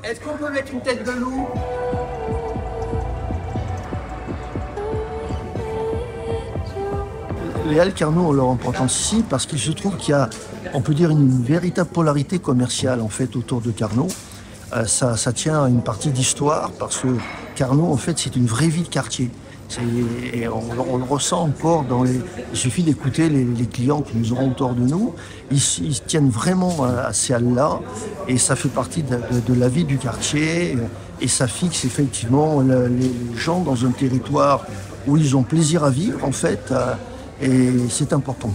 Est-ce qu'on peut mettre une tête de loup? Les Halles Carnot ont leur importance ici parce qu'il se trouve qu'il y a, on peut dire, une véritable polarité commerciale en fait autour de Carnot. Ça tient à une partie d'histoire parce que Carnot en fait c'est une vraie vie de quartier. Et on le ressent encore il suffit d'écouter les clients qui nous auront autour de nous. Ils tiennent vraiment à ces halles-là et ça fait partie de la vie du quartier et ça fixe effectivement les gens dans un territoire où ils ont plaisir à vivre en fait. Et c'est important.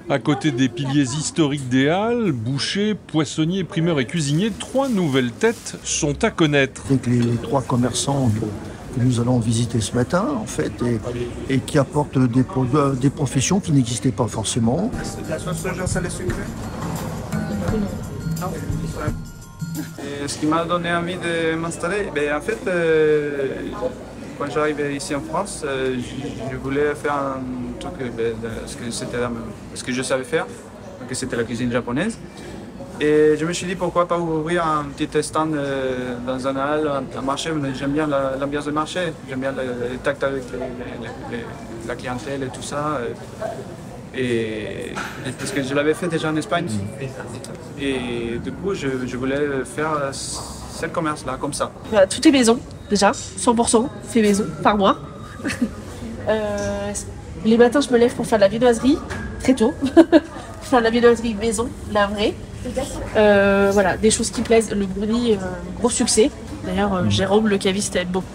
À côté des piliers historiques des Halles, bouchers, poissonniers, primeurs et cuisiniers, 3 nouvelles têtes sont à connaître. Avec les 3 commerçants que nous allons visiter ce matin, en fait, et qui apportent des professions qui n'existaient pas forcément. La sauce soja salée sucrée? Non. Ce qui m'a donné envie de m'installer, en fait, quand j'arrivais ici en France, je voulais faire un truc, ce que je savais faire, donc c'était la cuisine japonaise. Et je me suis dit pourquoi pas ouvrir un petit stand dans un hall, un marché. J'aime bien l'ambiance de marché, j'aime bien le tact avec la clientèle et tout ça. Et parce que je l'avais fait déjà en Espagne. Et du coup, je voulais faire ce commerce-là, comme ça. Tout est maison, déjà, 100% fait maison, par mois. Les matins, je me lève pour faire de la viennoiserie, très tôt. Faire de la viennoiserie maison, la vraie. Voilà, des choses qui plaisent. Le brownie, gros succès. D'ailleurs, Jérôme, le caviste, aime beaucoup.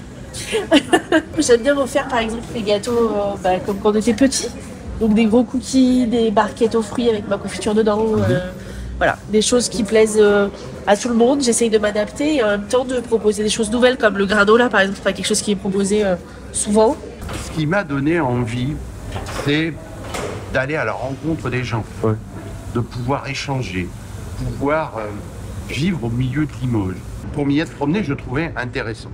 J'aime bien refaire, par exemple, les gâteaux comme quand on était petit. Donc des gros cookies, des barquettes aux fruits avec ma confiture dedans. Voilà, des choses qui plaisent à tout le monde. J'essaye de m'adapter et en même temps de proposer des choses nouvelles comme le granola par exemple, c'est pas quelque chose qui est proposé souvent. Ce qui m'a donné envie, c'est d'aller à la rencontre des gens, de pouvoir échanger, pouvoir vivre au milieu de Limoges. Pour m'y être promené, je trouvais intéressant.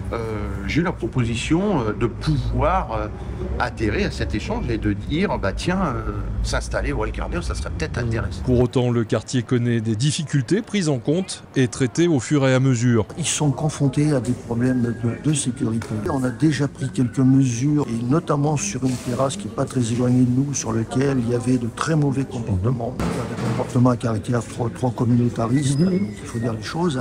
J'ai eu la proposition de pouvoir adhérer à cet échange et de dire, tiens, s'installer au Halles Carnot, ça serait peut-être intéressant. Pour autant, le quartier connaît des difficultés prises en compte et traitées au fur et à mesure. Ils sont confrontés à des problèmes de sécurité. On a déjà pris quelques mesures, et notamment sur une terrasse qui n'est pas très éloignée de nous, sur laquelle il y avait de très mauvais comportements. Des comportements à caractère trop communautariste, il faut dire les choses.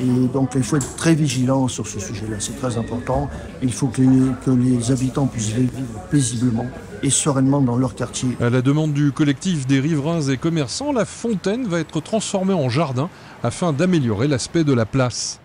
Et donc il faut être très vigilant sur ce sujet-là, c'est très important. Il faut que les habitants puissent vivre paisiblement et sereinement dans leur quartier. À la demande du collectif des riverains et commerçants, la fontaine va être transformée en jardin afin d'améliorer l'aspect de la place.